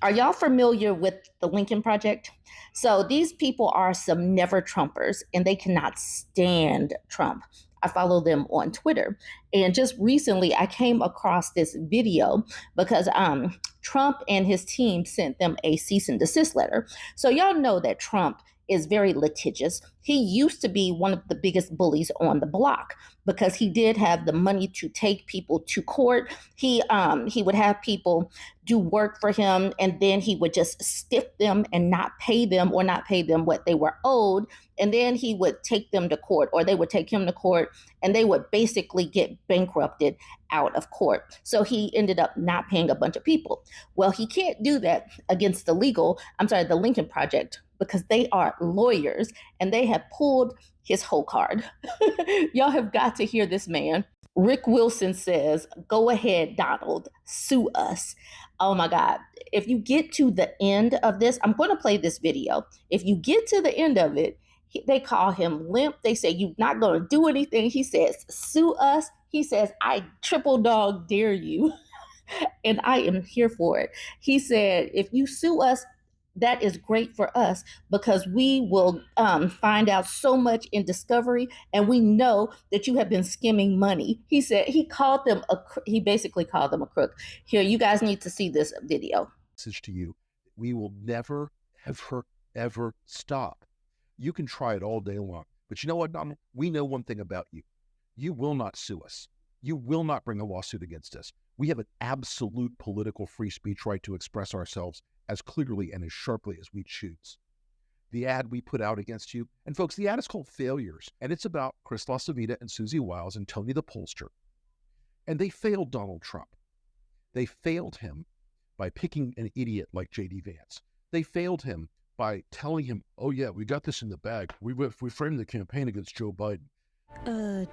Are y'all familiar with the Lincoln Project? So these people are some never Trumpers and they cannot stand Trump. I follow them on Twitter. And just recently, I came across this video because Trump and his team sent them a cease and desist letter. So, y'all know that Trump is very litigious. He used to be one of the biggest bullies on the block because he did have the money to take people to court. He would have people do work for him and then he would just stiff them and not pay them or not pay them what they were owed, and then he would take them to court or they would take him to court and they would basically get bankrupted out of court. So he ended up not paying a bunch of people. Well, he can't do that against the Lincoln Project, because they are lawyers and they have pulled his whole card. Y'all have got to hear this man. Rick Wilson says, "Go ahead, Donald, sue us." Oh my God. If you get to the end of this, I'm going to play this video. If you get to the end of it, they call him limp. They say, "You're not going to do anything." He says, "Sue us." He says, "I triple dog dare you." And I am here for it. He said, "If you sue us, that is great for us because we will find out so much in discovery, and we know that you have been skimming money." He said he basically called them a crook. Here, you guys need to see this video. Message to you: we will never, ever, ever stop. You can try it all day long, but you know what, Donald? We know one thing about you: you will not sue us. You will not bring a lawsuit against us. We have an absolute political free speech right to express ourselves as clearly and as sharply as we choose. The ad we put out against you, and folks, the ad is called Failures, and it's about Chris LaCivita and Susie Wiles and Tony the pollster. And they failed Donald Trump. They failed him by picking an idiot like J.D. Vance. They failed him by telling him, "Oh yeah, we got this in the bag. We framed the campaign against Joe Biden."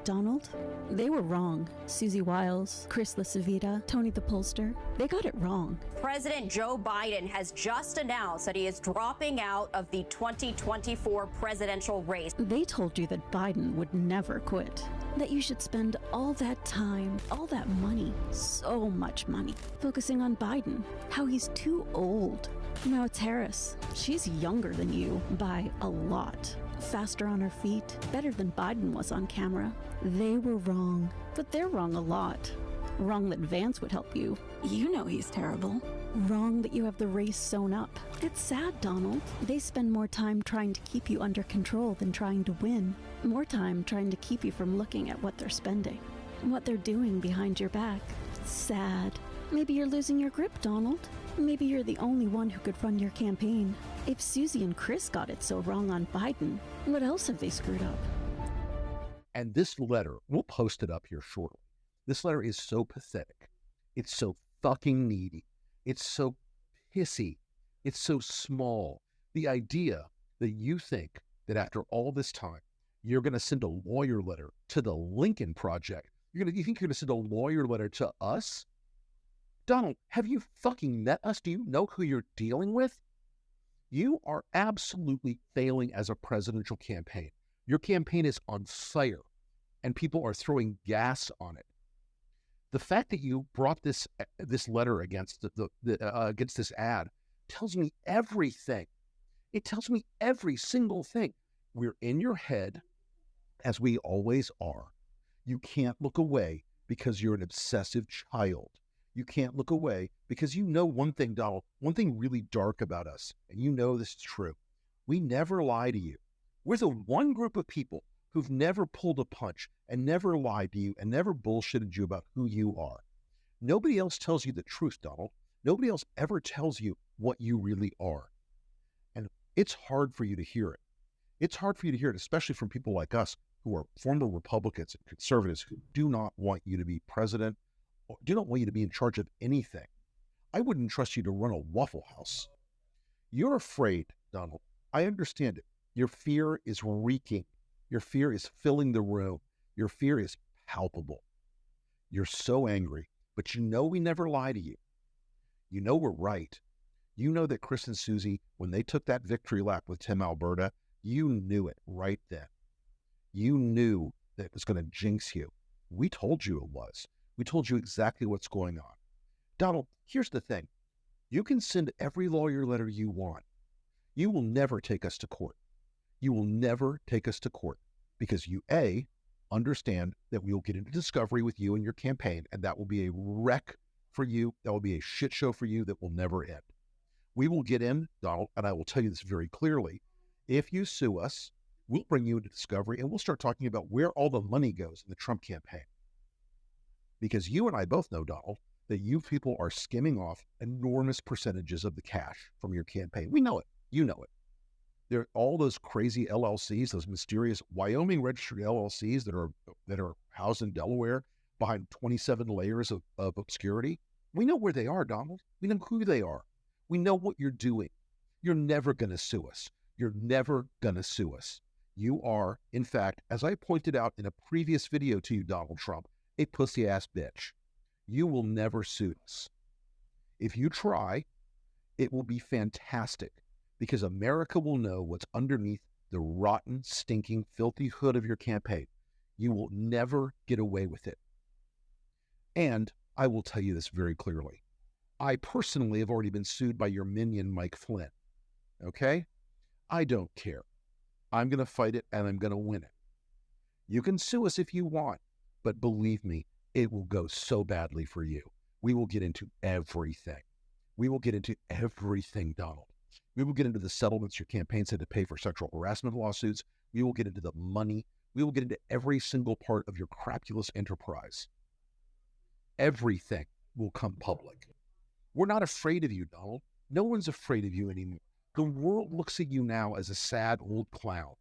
Donald? They were wrong. Susie Wiles, Chris LaCivita, Tony the pollster, they got it wrong. President Joe Biden has just announced that he is dropping out of the 2024 presidential race. They told you that Biden would never quit, that you should spend all that time, all that money, so much money, focusing on Biden, how he's too old. Now it's Harris. She's younger than you by a lot. Faster on her feet, better than Biden was on camera. They were wrong, but they're wrong a lot. Wrong that Vance would help you. You know he's terrible. Wrong that you have the race sewn up. It's sad, Donald. They spend more time trying to keep you under control than trying to win. More time trying to keep you from looking at what they're spending, what they're doing behind your back. Sad. Maybe you're losing your grip, Donald. Maybe you're the only one who could run your campaign. If Susie and Chris got it so wrong on Biden, what else have they screwed up? And this letter, we'll post it up here shortly. This letter is so pathetic. It's so fucking needy. It's so pissy. It's so small. The idea that you think that after all this time, you're going to send a lawyer letter to the Lincoln Project. You think you're going to send a lawyer letter to us? Donald, have you fucking met us? Do you know who you're dealing with? You are absolutely failing as a presidential campaign. Your campaign is on fire, and people are throwing gas on it. The fact that you brought this letter against against this ad tells me everything. It tells me every single thing. We're in your head, as we always are. You can't look away because you're an obsessive child. You can't look away because you know one thing, Donald, one thing really dark about us, and you know this is true. We never lie to you. We're the one group of people who've never pulled a punch and never lied to you and never bullshitted you about who you are. Nobody else tells you the truth, Donald. Nobody else ever tells you what you really are. And it's hard for you to hear it. It's hard for you to hear it, especially from people like us who are former Republicans and conservatives who do not want you to be president, or do not want you to be in charge of anything. I wouldn't trust you to run a Waffle House. You're afraid, Donald. I understand it. Your fear is reeking. Your fear is filling the room. Your fear is palpable. You're so angry, but you know we never lie to you. You know we're right. You know that Chris and Susie, when they took that victory lap with Tim Alberta, you knew it right then. You knew that it was going to jinx you. We told you it was. We told you exactly what's going on. Donald, here's the thing. You can send every lawyer letter you want. You will never take us to court. You will never take us to court because you, A, understand that we will get into discovery with you and your campaign, and that will be a wreck for you. That will be a shit show for you that will never end. We will get in, Donald, and I will tell you this very clearly. If you sue us, we'll bring you into discovery and we'll start talking about where all the money goes in the Trump campaign. Because you and I both know, Donald, that you people are skimming off enormous percentages of the cash from your campaign. We know it. You know it. There are all those crazy LLCs, those mysterious Wyoming registered LLCs that are housed in Delaware behind 27 layers of obscurity. We know where they are, Donald. We know who they are. We know what you're doing. You're never going to sue us. You're never going to sue us. You are, in fact, as I pointed out in a previous video to you, Donald Trump, a pussy-ass bitch. You will never sue us. If you try, it will be fantastic because America will know what's underneath the rotten, stinking, filthy hood of your campaign. You will never get away with it. And I will tell you this very clearly. I personally have already been sued by your minion, Mike Flynn. Okay? I don't care. I'm going to fight it and I'm going to win it. You can sue us if you want, but believe me, it will go so badly for you. We will get into everything. We will get into everything, Donald. We will get into the settlements your campaigns had to pay for sexual harassment lawsuits. We will get into the money. We will get into every single part of your crapulous enterprise. Everything will come public. We're not afraid of you, Donald. No one's afraid of you anymore. The world looks at you now as a sad old clown.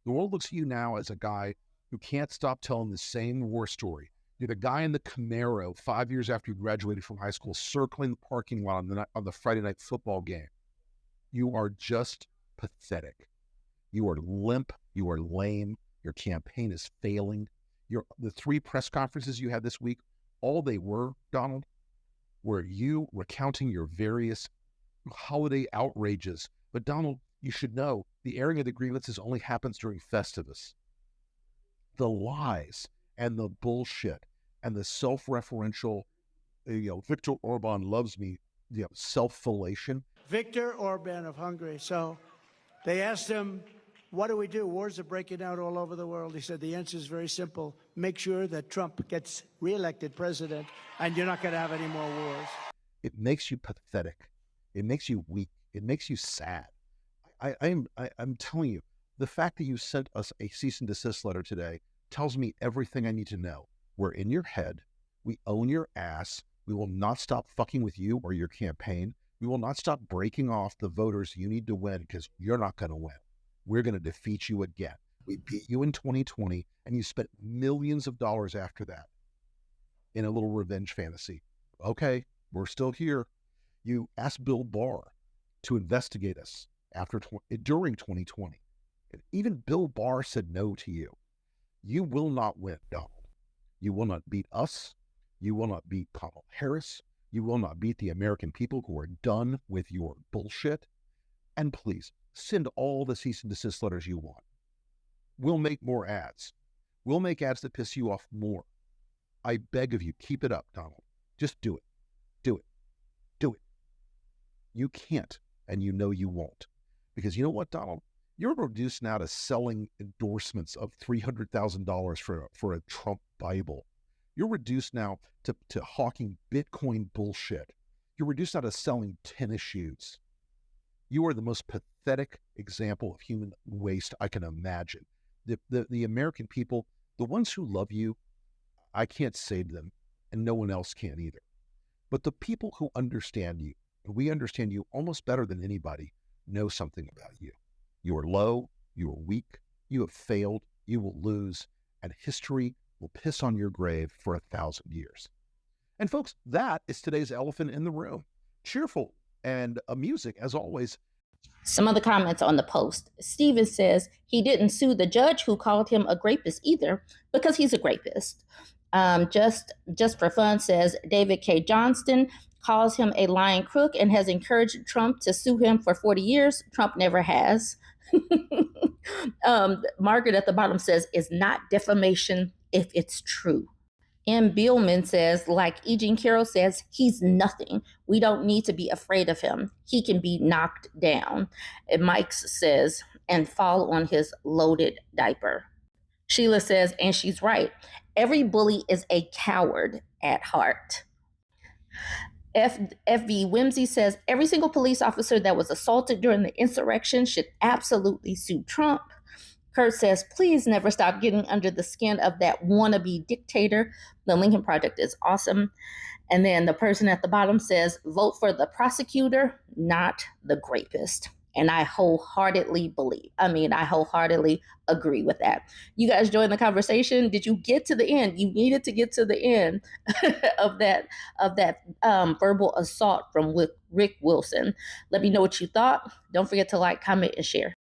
The world looks at you now as a guy who can't stop telling the same war story. You're the guy in the Camaro 5 years after you graduated from high school, circling the parking lot on the Friday night football game. You are just pathetic. You are limp. You are lame. Your campaign is failing. The 3 press conferences you had this week, all they were, Donald, were you recounting your various holiday outrages. But Donald, you should know the airing of the grievances only happens during Festivus. The lies and the bullshit and the self-referential, Viktor Orban loves me, self-fellation. Viktor Orban of Hungary. So they asked him, what do we do? Wars are breaking out all over the world. He said, the answer is very simple. Make sure that Trump gets reelected president and you're not going to have any more wars. It makes you pathetic. It makes you weak. It makes you sad. I'm telling you, the fact that you sent us a cease and desist letter today tells me everything I need to know. We're in your head. We own your ass. We will not stop fucking with you or your campaign. We will not stop breaking off the voters you need to win because you're not going to win. We're going to defeat you again. We beat you in 2020, and you spent millions of dollars after that in a little revenge fantasy. Okay, we're still here. You asked Bill Barr to investigate us during 2020. And even Bill Barr said no to you. You will not win, Donald. You will not beat us. You will not beat Kamala Harris. You will not beat the American people who are done with your bullshit. And please, send all the cease and desist letters you want. We'll make more ads. We'll make ads that piss you off more. I beg of you, keep it up, Donald. Just do it. Do it. Do it. You can't, and you know you won't. Because you know what, Donald? You're reduced now to selling endorsements of $300,000 for a Trump Bible. You're reduced now to hawking Bitcoin bullshit. You're reduced now to selling tennis shoes. You are the most pathetic example of human waste I can imagine. The American people, the ones who love you, I can't save them, and no one else can either. But the people who understand you, and we understand you almost better than anybody, know something about you. You are low, you are weak, you have failed, you will lose, and history will piss on your grave for 1,000 years. And folks, that is today's elephant in the room. Cheerful and amusing, as always. Some of the comments on the post. Steven says he didn't sue the judge who called him a rapist either because he's a rapist. Just for fun says David K. Johnston calls him a lying crook and has encouraged Trump to sue him for 40 years. Trump never has. Margaret at the bottom says, it's not defamation if it's true. And Billman says, like E. Jean Carroll says, he's nothing. We don't need to be afraid of him. He can be knocked down. And Mike says, and fall on his loaded diaper. Sheila says, and she's right. Every bully is a coward at heart. FV Whimsy says, every single police officer that was assaulted during the insurrection should absolutely sue Trump. Kurt says, please never stop getting under the skin of that wannabe dictator. The Lincoln Project is awesome. And then the person at the bottom says, vote for the prosecutor, not the rapist. And I wholeheartedly agree with that. You guys join the conversation. Did you get to the end? You needed to get to the end of that verbal assault from Rick Wilson. Let me know what you thought. Don't forget to like, comment, and share.